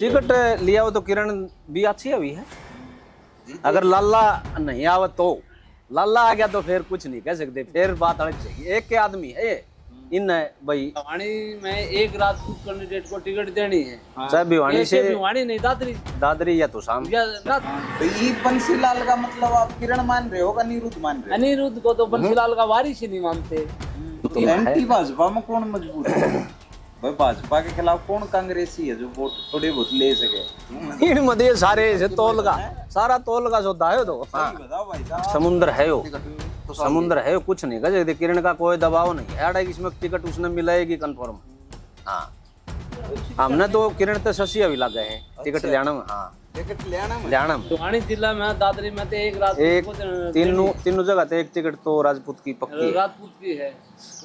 Ticket लिया हो तो किरण भी अच्छी अभी है। अगर लाला नहीं आवा तो लाला आ गया तो फिर कुछ नहीं कह सकते, फिर बात अलग जाएगी। एक के आदमी है ये इन भाई भिवानी में एक राजपूत कैंडिडेट को टिकट देनी है। चाहे भिवानी से भिवानी नहीं दादरी दादरी या तो शाम या ना तो ये बंसीलाल का मतलब आप किरण मान रहे हो, अनिरुद्ध मान रहे अनिरुद्ध को तो बंसीलाल का वारिस ही नहीं मानते। हो? एंटी भाजपा में कौन मजबूत है भाई? भाजपा के खिलाफ कौन कांग्रेसी है जो वोट थोड़े बहुत ले सके? इन मध्य सारे से तोल का सारा तोल का सौदा है तो बताओ भाई साहब। समुद्र है वो, समुद्र है वो, कुछ नहीं कह सकते। किरण का कोई दबाव नहीं है अड़ा इसमें टिकट उसने मिलेगी कंफर्म। हाँ हमने तो किरण तो शशि अभी लग गए हैं टिकट लेना में। हाँ टिकट लेना में भिवानी जिला में दादरी में तो एक राजपूत एक को तीनों जगह तो एक टिकट तो राजपूत की पक्की है। राजपूत की है।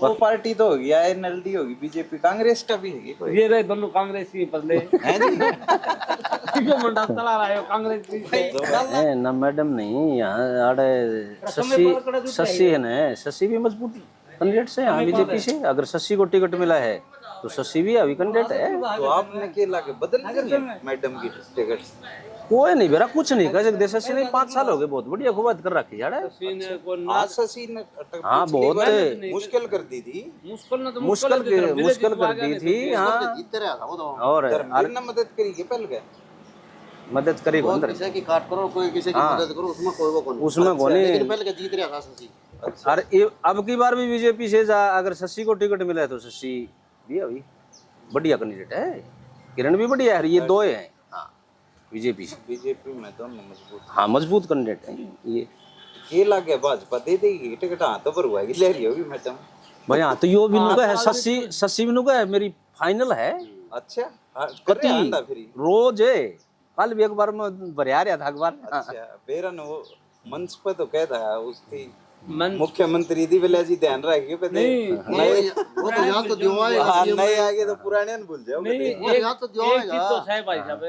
वो पार्टी तो होगी एनएलडी होगी, बीजेपी कांग्रेस का भी है कोई? ये रहे दोनों कांग्रेस की बदले हैं जी? क्यों मंडा चला रहा है कांग्रेस की है ना मैडम नहीं यहाँ आड़े शशि है ना, शशि भी मजबूत कैंडिडेट से यहाँ बीजेपी से। अगर शशि को टिकट मिला है तो शशि भी अभी कैंडिडेट है। तो आपने के लाके बदल दिए मैडम की टिकट? कोई नहीं बेरा कुछ नहीं कह सकते। शशि ने 5 साल हो गए, बहुत बढ़िया खूब कर रखी यार। आज शशि ने हाँ बहुत मुश्किल कर दी थी, मुश्किल कर दी थी। हाँ और धर्मवीर ने मदद करी के पहले के मदद करी अंदर किसी की काट करो, कोई किसी की मदद करो, उसमें कोई वो कौन उसमें कोनी। लेकिन पहले के जीत रहा था शशि। अरे अब की बार भी बीजेपी से अगर शशि को टिकट मिला है तो शशि भी अभी बढ़िया कैंडिडेट है। किरण भी बढ़िया है, ये दो हैं। हाँ बीजेपी से बीजेपी में दोनों मजबूत। हाँ मजबूत कैंडिडेट है ये लागे भाजपा दे देगी टिकट हाथों पर हुआ ले रही होगी मैडम भाई। हाँ तो यो भी नुका है शशि भी नुका है मेरी फाइनल है। अच्छा कति रोज है कल भी अखबार में भरिया रहा था अखबार। अच्छा बेरन वो मंच पे तो कहता है उसकी मुख्यमंत्री दी बेला जी ध्यान रखिए पे नहीं वो तो यहाँ तो जो आएगा नए आगे तो पुराने भूल जाओ। नहीं यहाँ तो जो एक चीज तो है भाई साहब,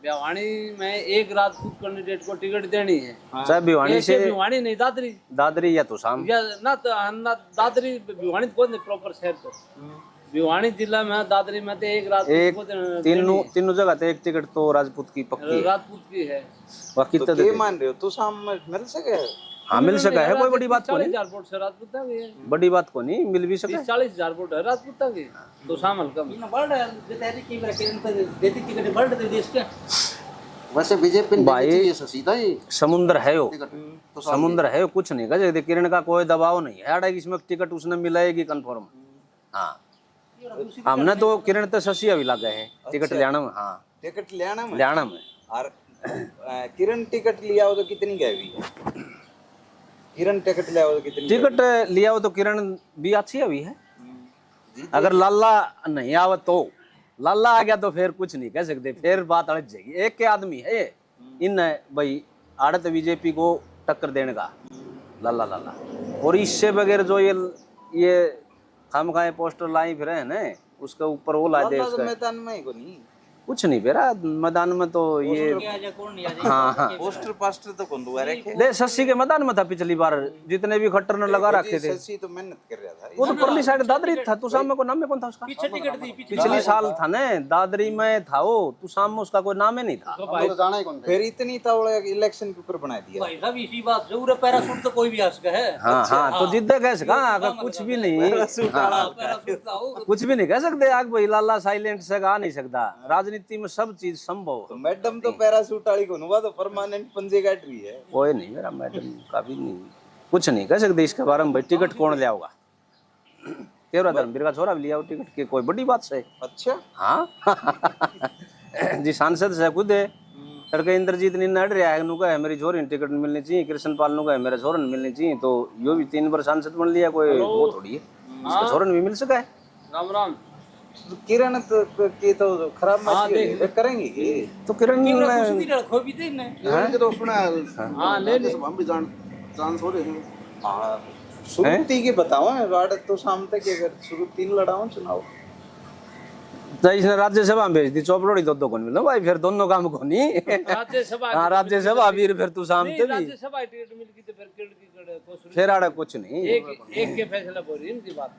भिवानी में एक राजपूत कैंडिडेट को टिकट देनी है। चाहे भिवानी से भिवानी नहीं दादरी या तो शाम या ना दादरी भिवानी कौन नहीं प्रॉपर शहर तो भिवानी जिला में दादरी में तो एक राजपूत को तीनों जगह तो एक टिकट तो राजपूत की पक्की राजपूत की है। बाकी तो क्या मान रहे हो तू शाम में मिल सके? हाँ मिल सका है, कोई बड़ी बात को नहीं। 40,000 वोट से राजपूता की है, बड़ी बात को नहीं, मिल भी सका। 40,000 वोट है राजपूता की तो शामिल कम वैसे बीजेपी भाई शशि था ये समुद्र है वो, समुद्र है वो, कुछ नहीं कह सकते। किरण का कोई दबाव नहीं है अड़ा इसमें टिकट उसने मिलेगी कंफर्म। हाँ हमने तो किरण तो शशि अभी लग गए हैं टिकट लेना में। हाँ टिकट लेना में और किरण टिकट लिया हो तो कितनी गई? किरण टिकट लिया हो तो कितनी? टिकट लिया हो तो किरण भी अच्छी अभी है। अगर लाला नहीं आवा तो लाला आ गया तो फिर कुछ नहीं कह सकते, फिर बात अलग जाएगी। एक के आदमी है ये इन भाई आड़त बीजेपी को टक्कर देने का लाला लाला। और इससे बगैर जो ये खाम खाए पोस्टर लाई फिर है ना उसके ऊपर वो ला दे मैदान में को नहीं कुछ नहीं बेरा मैदान में तो ये हाँ पोस्टर पास्टर तो कौन दुआ रखे दे शशि के मैदान में था पिछली बार जितने भी खट्टर ने लगा रखे थे। शशि तो मेहनत कर रहा था। वो तो परली साइड दादरी था, तू शाम में को नाम में कौन था उसका? पिछली साल था ना दादरी में था वो, तू शाम में उसका कोई नाम ही नहीं था। तो जाना ही कौन था? फिर इतनी तावड़ा इलेक्शन के ऊपर बना दिया भाई साहब इसी बात से पूरा पैराशूट तो कोई भी आ सका है। हाँ हाँ तो जिद्दे कह सका अगर कुछ भी नहीं कुछ भी नहीं कह सकते। आग भाई लाला साइलेंट से गा नहीं सकता, राजनीति में सब चीज संभव। तो मैडम तो पैराशूट वाली को हुआ तो परमानेंट पंजे काट रही है। कोई नहीं मेरा मैडम का भी नहीं कुछ नहीं कह सकते इसके बारे में। भाई टिकट कौन ले आओगा? तेरा धर्मवीर का छोरा भी लिया टिकट के, कोई बड़ी बात से। अच्छा हाँ जी सांसद से खुद है लड़के इंद्रजीत ने नड रहा है नु का है मेरी छोरी टिकट मिलनी चाहिए, कृष्णपाल नु का है मेरे छोरन मिलनी चाहिए। तो यो भी 3 बार सांसद बन लिया, कोई वो थोड़ी है इसका छोरन भी मिल सका है। राम राम तो किरण तो की तो खराब मैच करेंगे कि तो किरण खो भी दे ने ये तो सुना हां ले ले हम भी जान चांस हो रहे हैं। हां शुरुती की बताओ राड तो शाम तक अगर शुरू 3 लड़ाओ चुनाव तो इसने राज्यसभा में भेज दी चौपड़ोड़ी दो कौन मिलो भाई फिर दोनों काम को नहीं। राज्यसभा हाँ राज्यसभा फिर तू शाम ते भी राज्यसभा टिकट मिल गई तो फिर फिर आड़ा कुछ नहीं एक के फैसला हो रही है इनकी बात।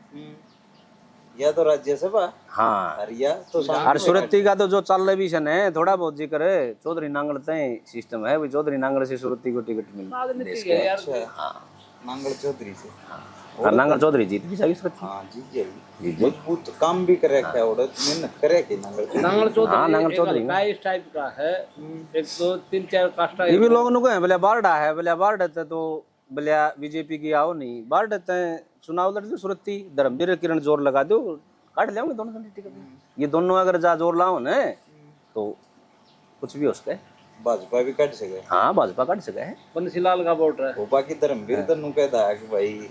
या तो राज्यसभा हाँ और या तो और सुरती का तो जो चल रहे भी है थोड़ा बहुत जिक्र है चौधरी नांगल तय सिस्टम है, चौधरी नांगल से सुरती को टिकट मिल राजनीति है यार। नांगल चौधरी से और नांगल चौधरी जीत भी सही सुरती। हाँ जीत जाएगी, मजबूत काम भी करे क्या और मेहनत करे कि नांगल चौधरी हाँ, नांगल चौधरी का इस टाइप का है, एक दो तीन चार कास्टा ये भी लोग नु कहे बोले बारडा है, बोले बारडा तो बोले बीजेपी की आओ नहीं बारडा तय चुनाव लड़ दो सुरती धर्मवीर किरण जोर लगा दो काट ले दोनों टिकट। ये दोनों अगर जा जोर लाओ ना तो कुछ भी हो सके, भाजपा भी कट सके। हाँ भाजपा काट सके है। बंसीलाल का वोट है वो बाकी धर्मवीर तनु कहता है कि भाई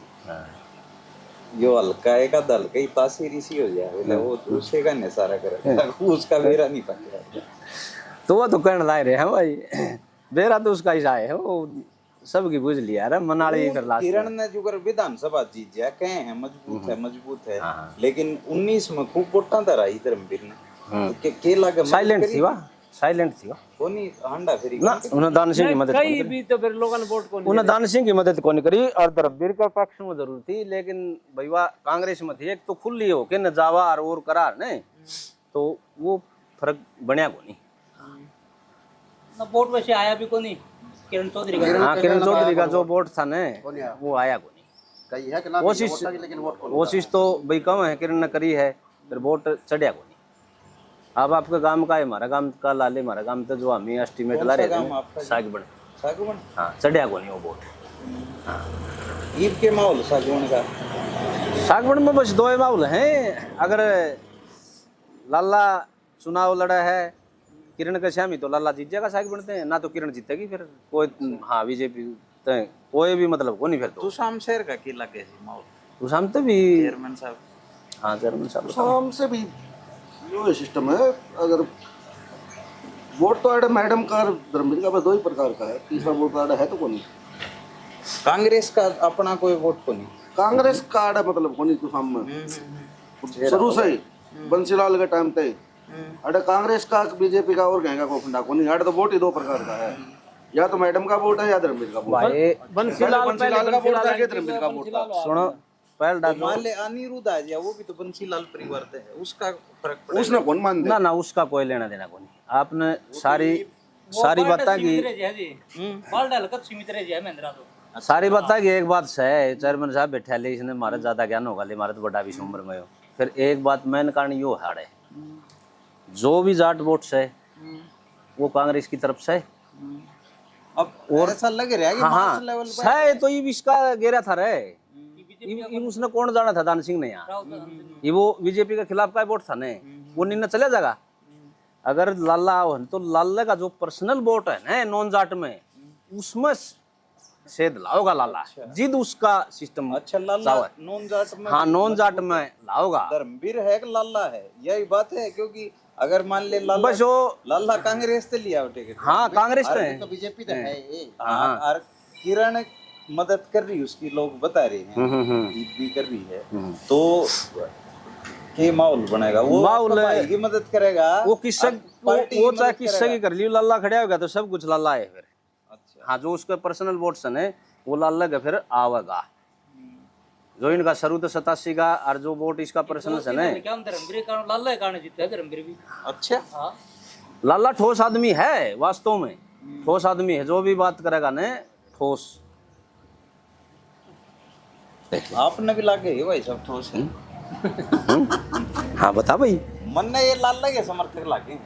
यो हल्का एक आधा हल्का ही तासीर इसी हो जाए, बोले वो दूसरे का नहीं सारा करे उसका मेरा नहीं पकड़ा तो वो तो कहने लाए रहे हैं भाई बेरा तो उसका ही आए है वो सबकी बुझ लिया रे मनाली फिर लास्ट किरण ने जो कर विधानसभा जीत जा कहे हैं मजबूत है लेकिन 19 में खूब वोटा धराई धर्मवीर ने तो के लगे साइलेंट थी वाह साइलेंट थी वाह कोनी हांडा फेरी ना उन्होंने दान सिंह की मदद कई भी तो फिर लोगों ने वोट को नहीं उन्होंने दान सिंह की मदद को नहीं करी और धर्मवीर का पक्ष में जरूर थी लेकिन भैया कांग्रेस में थी एक तो खुली हो के न जावा और करार नहीं तो वो फर्क बनया को नहीं ना वोट वैसे आया भी को नहीं किरण चौधरी का। हाँ किरण चौधरी का जो वोट था ना वो आया को नहीं। कही है कि ना कोशिश लेकिन वोट को कोशिश तो भाई कम है किरण ने करी है फिर वोट चढ़िया को नहीं। अब आपके गांव का है हमारा गांव का लाले हमारा गांव तो जो हम एस्टिमेट ला रहे थे सागबन हाँ चढ़िया को नहीं वो वोट। हाँ ईद के माहौल सागवन का सागबन में बस दो माहौल हैं। अगर लाला चुनाव लड़ा है किरण का श्यामी तो लाला जीत जाएगा साग बनते हैं ना तो किरण जीतेगी फिर कोई हाँ बीजेपी कोई भी मतलब को नहीं फिर तो शाम शहर का की लगे जी माहौल तो शाम तो भी चेयरमैन साहब हाँ चेयरमैन साहब शाम से भी जो सिस्टम है अगर वोट तो आड़ा मैडम का धर्मवीर का बस दो ही प्रकार का है, तीसरा वोट आड़ा है तो कौन कांग्रेस का अपना कोई वोट को नहीं कांग्रेस का आड़ा मतलब कौन तो सामने शुरू से ही बंसीलाल के टाइम तक अरे कांग्रेस का बीजेपी का और कहेगा को फंडा को नहीं अरे तो वोट ही दो प्रकार का है, या तो मैडम का वोट है या धर्मवीर का वोट है। बंसीलाल का वोट था कि धर्मवीर का वोट था। सुनो पहल डाल मान ले अनिरुद्ध आ जाए वो भी तो बंसीलाल परिवार से है उसका फर्क पड़ेगा। उसने कौन मान ना ना उसका कोई लेना देना को नहीं। आपने सारी बातें की बाल डाल कर सीमित रह जाए महेंद्रा तो सारी बातें की एक बात है चेयरमैन साहब बैठे ले इसने मारे ज्यादा ज्ञान होगा ले मारे तो बड़ा भी उम्र में हो फिर एक बात मैन कारण यो हाड़े जो भी जाट वोट है वो कांग्रेस की तरफ से अब और ऐसा लग रहा है कि मास लेवल पे है तो ये इसका गेरा था रे ये उसने कौन जाना था दान सिंह ने यहाँ ये वो बीजेपी के खिलाफ का वोट था ने वो निर्णय चले जाएगा। अगर लाला हो तो लाला का जो पर्सनल वोट है ना नॉन जाट में उसमें सेध लाओगा लाला जिद उसका सिस्टम अच्छा लाला नॉन जाट में हाँ नॉन जाट में लाओगा धर्मवीर है कि लाला है यही बात है क्योंकि अगर मान ले लाला बस वो लाला कांग्रेस से लिया टिकट हाँ कांग्रेस में तो बीजेपी तो है ये हाँ और किरण मदद कर रही उसकी लोग बता रहे हैं ईद भी कर रही है तो के माहौल बनेगा वो माहौल भाई की मदद करेगा वो किस्सा वो चाहे किस्सा की कर ली लाला खड़ा होगा तो सब कुछ लाला है फिर अच्छा हाँ जो उसका पर्सनल वोट्स है वो लाला का फिर आवेगा जो इनका शुरू तो 87 का और जो वोट इसका पर्सनल है ना क्या धर्मवीर का लाला का जीतता है धर्मवीर भी। अच्छा हाँ लाला ठोस आदमी है वास्तव में ठोस आदमी है जो भी बात करेगा ना ठोस आपने भी लागे भाई सब ठोस है हाँ बता भाई मन ने ये लाला के समर्थक लागे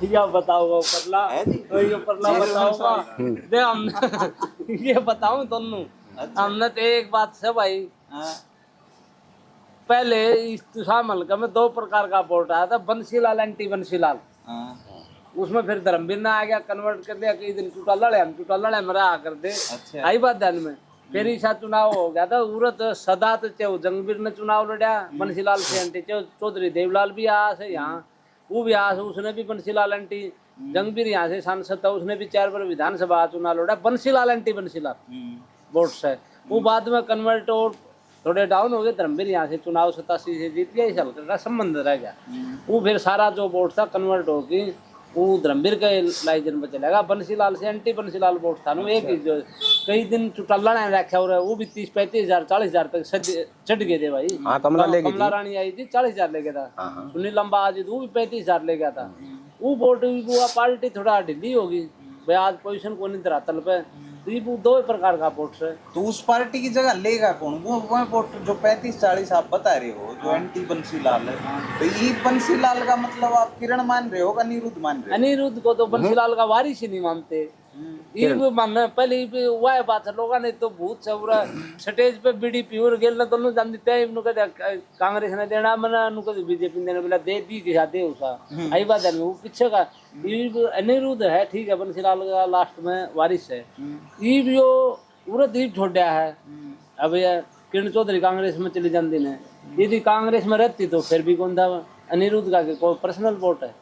या बताओ परला है जी ये परला बताओगा दे हम ये बताऊं दोनों हमने तो एक बात से भाई पहले इस तुषार हल्का में दो प्रकार का वोट आया था बंसीलाल एंटी बंसीलाल उसमें फिर धर्मवीर ने आ गया कन्वर्ट कर दिया कि दिन टूटा लड़े मेरा आ कर दे आई बात ध्यान में फिर ऐसा चुनाव हो गया था उरत सदा तो जंगवीर ने चुनाव लड़ा बंसीलाल से एंटी चौधरी देवलाल भी आया से यहाँ वो भी आया उसने भी बंसीलाल एंटी जंगवीर यहाँ से सांसद था उसने भी 4 बार विधानसभा चुनाव लड़ा बंसीलाल एंटी बंसीलाल वोट से वो बाद में कन्वर्ट और थोड़े डाउन हो गए धर्मवीर यहाँ से चुनाव 87 से जीत गया इस हल्के का संबंध रह गया वो फिर सारा जो वोट था कन्वर्ट होगी वो धर्मवीर के लाइजन पे चलेगा। बंसीलाल से एंटी बंसीलाल वोट था ना, एक ही जो कई दिन चुटल्ला ने रखा हो रहा है, वो भी 30-35 हजार 40 हजार तक चढ़ गए थे भाई। हाँ, कमला रानी आई थी 40 हजार ले गया था। सुनील लंबा आज वो भी 35 हजार ले गया था। वो वोट वो पार्टी थोड़ा ढीली होगी भाई, आज पोजीशन को नहीं धरातल पे, तो ये दो प्रकार का वोट है। तो उस पार्टी की जगह लेगा कौन? वो वोट जो 35-40 आप बता रहे हो जो एंटी बंसीलाल है, तो ये बंसीलाल का मतलब आप किरण मान रहे हो का अनिरुद्ध मान रहे हो? अनिरुद्ध को तो बंसीलाल का वारिस ही नहीं मानते। ये भी मानना पहले वह बात है, लोगों ने तो भूत से पूरा स्टेज पे बीडीपी और गेल दोनों जान देते हैं। इनको कहते कांग्रेस ने देना मना, उनको बीजेपी ने देना, बोला दे दी के साथ उसका आई बात है। वो पीछे का ये अनिरुद्ध है, ठीक है, बंसीलाल का लास्ट में वारिस है। ये भी वो पूरा दीप छोड़ा है। अब किरण चौधरी कांग्रेस में चली जाती ने, यदि कांग्रेस में रहती तो फिर भी कौन था अनिरुद्ध का कोई पर्सनल वोट है।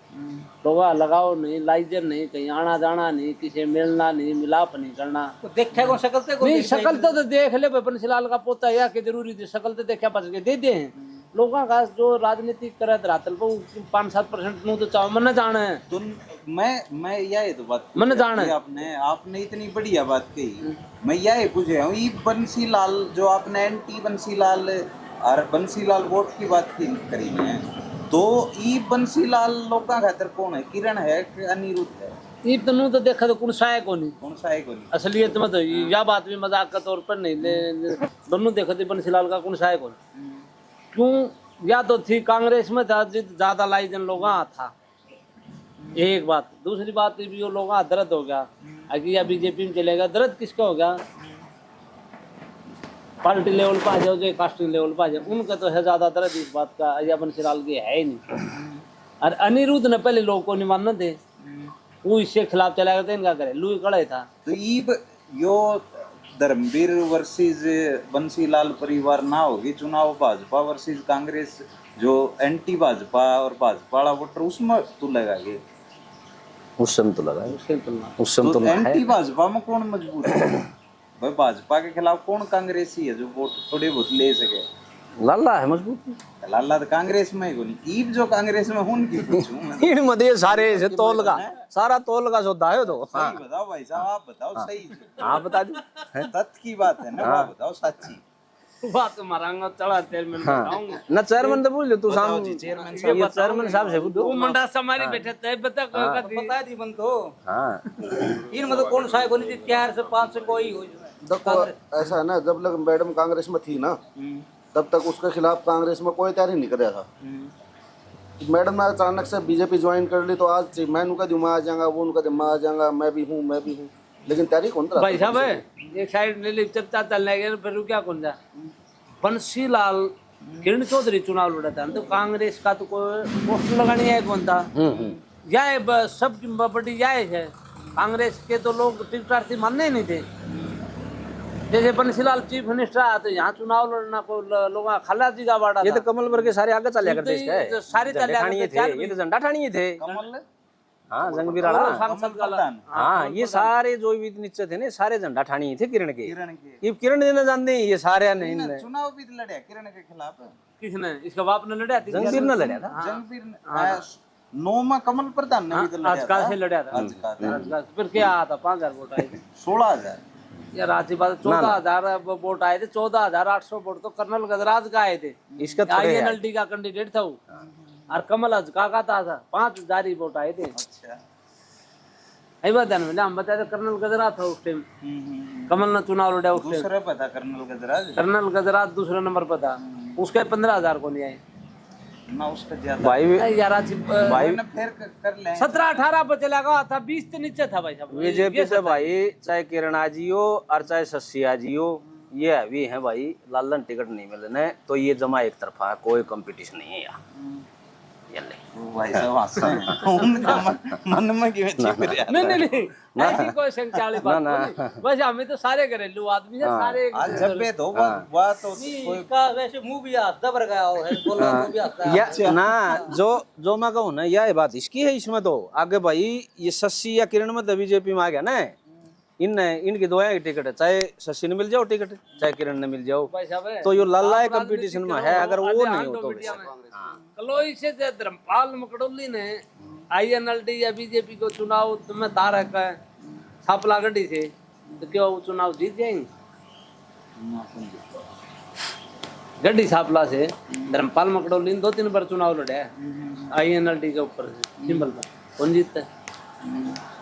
लोग लगाओ नहीं, लाइजर नहीं, कहीं आना जाना नहीं, किसी मिलना नहीं, मिलाप नहीं करना। तो देखा कौन शकल से नहीं, शकल तो देख ले बंसीलाल का पोता या के जरूरी थी, शकल तो देखा पच के दे दे हैं। लोगों का जो राजनीति करे रातल पर 5-7% नु तो चाहो मन जाना है। तो मैं यह तो बात मन जाना है। आपने इतनी बढ़िया बात कही, मैं यह पूछ रहा हूँ ये बंसीलाल जो आपने एंटी बंसीलाल और बंसीलाल वोट की बात करी है, तो ये बंसीलाल लोग का खातर कौन है? किरण है कि अनिरुद्ध है? ये तो देखा तो कौन सा है कौन सा है कौन? असलियत में तो यह बात भी मजाक के तौर पर नहीं ले, दोनों देखा थे बंसीलाल का कौन सा है कौन। क्यों? या तो थी कांग्रेस में था ज्यादा लाइजन लोग था, एक बात। दूसरी बात भी वो लोग दर्द हो गया आगे, या बीजेपी में चलेगा, दर्द किसका हो गया? पार्टी लेवल पर आ जाओ, जो कास्टिंग लेवल पर आ जाओ, उनका तो है ज्यादा दर्द इस बात का। या बंसीलाल की है ही नहीं। और अनिरुद्ध ने पहले लोग को नहीं मानना थे, वो इससे खिलाफ चला गया था, इनका करे लुई कड़े था। तो यो धर्मवीर वर्सेस बंसीलाल परिवार ना होगी चुनाव भाजपा वर्सेस कांग्रेस, जो एंटी भाजपा और भाजपा वाला वोटर उसमें तो लगाएंगे, उस समय तो लगा, उस समय तो एंटी भाजपा में कौन मजबूत है भाई? भाजपा के खिलाफ कौन कांग्रेसी है जो वोट थोड़े बहुत ले सके? लाला है मजबूत। लाला तो कांग्रेस में ही ईब जो कांग्रेस में उनकी पूछूं इन मध्य सारे से तोल का सारा तोल का सौदा है तो। सही बताओ भाई साहब, आप बताओ सही। हाँ बता दो, तथ्य की बात है ना, आप बताओ सच्ची बात मारांगा चढ़ा चेयरमैन बताऊंगा ना चेयरमैन तो बोल तू साम चेयरमैन साहब से वो मंडा समारी बैठे थे बता बता दी बन तो। हाँ इन मतलब कौन सा है कौन सी 4 से 5 से कोई हो। देखो ऐसा है ना, जब लग मैडम कांग्रेस में थी ना, तब तक उसके खिलाफ कांग्रेस में कोई तैयारी नहीं कर रहा था। मैडम ने अचानक से बीजेपी ज्वाइन कर ली, तो आज मैं उनका मैं आ जाऊंगा, वो उनका मैं आ जाऊंगा, मैं भी हूँ, लेकिन तैयारी कौन था भाई साहब? एक साइड ले ली चर्चा चलने गए, फिर क्या कौन जा बंसीलाल किरण चौधरी चुनाव लड़ा था तो कांग्रेस का तो कोई पोस्टर लगानी है कौन था? यह सब बड़ी जायज है। कांग्रेस के तो लोग टिकटार्थी मानने ही नहीं थे। जैसे बंसीलाल चीफ मिनिस्टर आया तो यहाँ चुनाव लड़ना को लोग खला जी का बाड़ा। ये तो कमल वर्ग के सारे आगे चले करते थे, सारे चले थे, ये तो झंडा ठाणिए थे। कमल हाँ जंगबीर हाँ, ये सारे जो भी नीचे थे ना सारे झंडा ठाणी थे किरण के। ये किरण ने जानते ये सारे नहीं चुनाव भी लड़े किरण के खिलाफ। किसने? इसका बाप ने लड़ा था, जंगबीर ने लड़ा था। जंगबीर ने 9 में कमल प्रधान ने भी तो लड़ा था। आजकल से लड़ा था। फिर क्या आया था? 5000 वोट आए थे। 16000 यार आज बात 14000 वोट आए थे। 14800 वोट तो कर्नल गजराज का आए थे। इसका INLD का कैंडिडेट था वो। और कमल अजका का था 5000 वोट आए थे। अच्छा आई बात है ना, हम बताए कर्नल गजराज था उस टाइम। कमल ने चुनाव लड़ा उस टाइम। दूसरा पता कर्नल गजराज, कर्नल गजराज दूसरे नंबर पर था। उसके 15000 को नहीं आए ना, उसका ज्यादा भाई यार। आज भाई फिर कर ले 17-18 पर चला गया था, 20 से नीचे था भाई साहब। बीजेपी से भाई चाहे किरण जी हो और चाहे शशिया जी हो, ये अभी है भाई लालन टिकट नहीं मिलने तो ये जमा एक तरफा, कोई कंपटीशन नहीं है यहाँ। भाई साहब हंसे हैं। उनका मन में क्यों छिप रहा है? नहीं ऐसी कोई शंका वाली बात नहीं। बस हमें तो सारे घरेलू आदमी है, सारे आज जब पे दो बात तो नहीं, इसका वैसे मुंह भी हंसता भर गया हो है, बोलो तो भी हंसता है। या ना जो मैं कहूँ ना, यह बात इसकी है। इसमें तो आगे भाई ये शशि या किरण में तो बीजेपी में आ गया ना, इनकी दो की टिकट है, चाहे शशि ने मिल जाओ टिकट, चाहे किरण ने मिल जाओ, भाई साहब तो यो लाला कंपटीशन में है। अगर वो नहीं हो तो कलोई से धर्मपाल मकड़ोली ने INLD या बीजेपी को चुनाव तुम्हें तारक है छापला गड्डी से, तो क्यों वो चुनाव जीत जाएंगे? गड्डी छापला से धर्मपाल मकड़ोली ने 2-3 बार चुनाव लड़े हैं INLD के ऊपर से सिंबल पर, कौन जीतता है?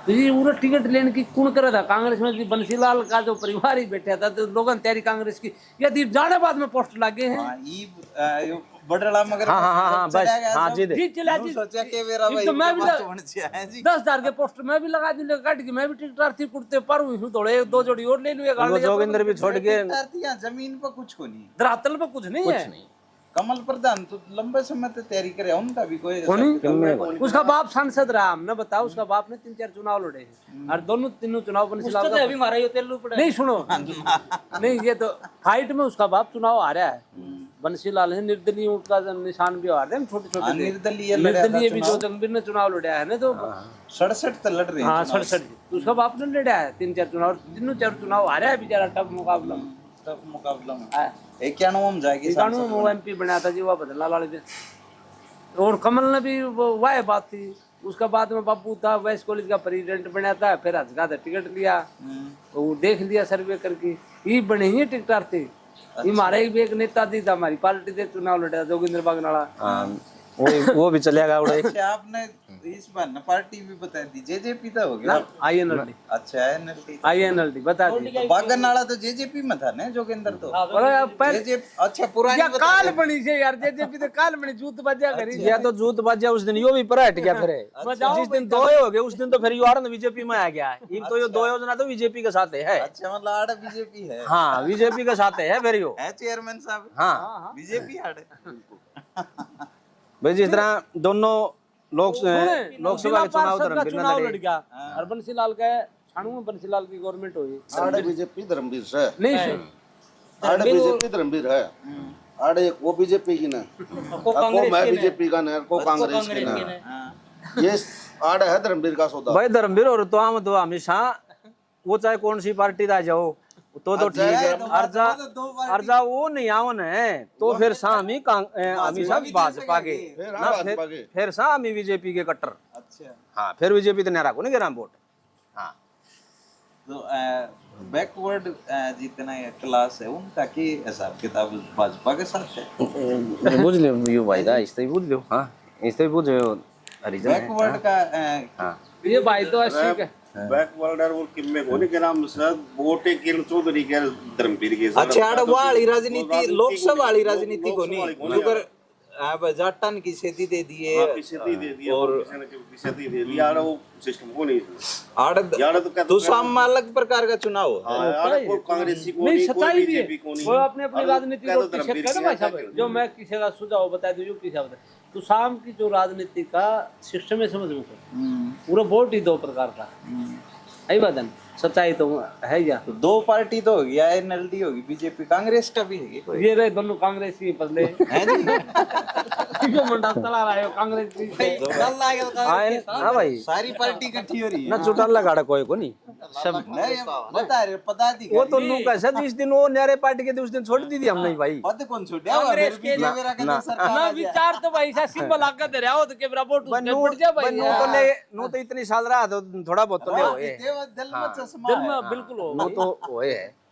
तो ये पूरा टिकट लेने की कौन कर रहा था? कांग्रेस में बंसीलाल का जो परिवार ही बैठा था, तो लोगों ने तैयारी कांग्रेस की यदि जाने बाद में पोस्ट लगे हैं बड़ला मगर हाँ बस हाँ जी दे जीत चला जी। सोचा के मेरा भाई तो मैं भी बात बन जाए जी 10,000 के पोस्ट मैं भी लगा दूंगा काट के, मैं भी टिकट थी कुर्ते पर हूँ थोड़े 1-2 जोड़ी और ले लूंगा। वो जोगिंदर भी छोड़ के जमीन पर कुछ को नहीं, धरातल पे कुछ नहीं है। कमल प्रधान तो लंबे समय से तैयारी करे, उनका भी कोई उसका बाप सांसद रहा, हमने बताया उसका बाप ने 3-4 चुनाव लड़े हैं और तीनों चुनाव बंसीलाल उसका तो अभी मारा ही होते तेलू पड़ा नहीं सुनो नहीं ये तो फाइट में उसका बाप चुनाव आ रहा है, बंसीलाल है निर्दलीय का निशान भी आ रहे हैं छोटे छोटे निर्दलीय भी जो जंगबीर ने चुनाव लड़ा है ना, तो 67 तो लड़ रहे हैं। हाँ 67 उसका बाप ने लड़ा है 3-4 चुनाव, तीनों 4 चुनाव आ रहा है बेचारा टफ मुकाबला में। तब मुकाबला में 91 में जाएगी 91 में वो MP बनाया था जी, वह बदला लाल पे। और कमल ने भी वह बात थी, उसका बाद में बापू था वेस्ट कॉलेज का प्रेसिडेंट बनाया था, फिर हजगा टिकट लिया, तो वो देख लिया सर्वे करके ये बने ही टिकटार थे। ये हमारे भी एक नेता दी था हमारी पार्टी से चुनाव लड़ा जोगिंदर बागनाला, वो भी चलेगा उड़े। अच्छा आपने इस बार न पार्टी भी बता दी, जेजेपी था हो गया INLD। अच्छा INLD बता दी, बागनाला तो जेजेपी में था ना जोगिंदर तो अच्छा पुरानी या काल बनी से यार जेजेपी तो काल बनी जूत बजा करी या तो जूत बजा उस दिन यो भी पलट गया, फिर जिस दिन दो हो गए उस दिन तो फिर यो आनंद बीजेपी में आ गया है। इन तो यो दो योजना तो बीजेपी के साथ है। अच्छा मतलब आड़ बीजेपी है, हाँ बीजेपी के साथ है फिर यो है चेयरमैन साहब। हाँ बीजेपी आड़ भाई जिस तरह दोनों लोकसभा के चुनाव लड़ गया और बंसीलाल का 96 में बंसीलाल की गवर्नमेंट हुई। आड़े बीजेपी धर्मवीर से नहीं आड़े बीजेपी धर्मवीर है, आड़े वो बीजेपी की ना को मैं बीजेपी का ना को कांग्रेस की ना, ये आड़े है धर्मवीर का सौदा भाई। धर्मवीर और तो हम तो हमेशा वो चाहे कौन सी पार्टी का जाओ तो ठीक है, अर्जा वो नहीं आवन है तो फिर सामी हमेशा भाजपा के ना, फिर सामी बीजेपी के कट्टर। अच्छा हाँ फिर बीजेपी तो नहीं रखो ना गिरा वोट। हाँ तो बैकवर्ड जितना क्लास है उनका की हिसाब किताब भाजपा के साथ है, बुझ लो यू भाई का इस बुझ लो। हाँ इस बुझ हरिजन बैकवर्ड का हाँ ये भाई तो अच्छी है बैकवर्ड और किम्मे कोनी के नाम से वोटे किरण चौधरी के धर्मवीर के अच्छा आड़ वाली राजनीति लोकसभा वाली राजनीति को नहीं अगर अब जाटन की खेती दे दिए और खेती दे दिया आड़ वो सिस्टम को नहीं आड़ तो साम अलग प्रकार का चुनाव कोई कांग्रेसी को नहीं, नहीं सच्चाई कोई भी है। बीजेपी को नहीं, वो अपने अपनी राजनीति को पीछे कर भाई साहब, जो मैं किसी का सुझाव बता दूं जो किसी का तो शाम की जो राजनीति का सिस्टम है समझ में पूरा वोट ही 2 प्रकार का है बात है, सच्चाई तो है या तो 2 पार्टी तो होगी INLD होगी बीजेपी कांग्रेस का भी है ये रहे दोनों कांग्रेस की बदले हैं जी जो मंडा चला रहा है कांग्रेस की हाँ भाई सारी पार्टी इकट्ठी हो रही है ना चुटान लगाड़ा कोई को नहीं सब नहीं बता रहे पता दी वो तो लू कैसा जिस दिन वो न्यारे पार्टी के थे उस दिन छोड़ दी थी हम नहीं भाई पता कौन छोड़ा कांग्रेस के मेरा का सरकार ना विचार तो भाई ऐसा सिंबल आकर दे रहा हो तो के वोट बढ़ जा भाई नो तो इतनी साल रहा तो थोड़ा बहुत तो ले होए दिल में दिल में बिल्कुल हो नो तो होए है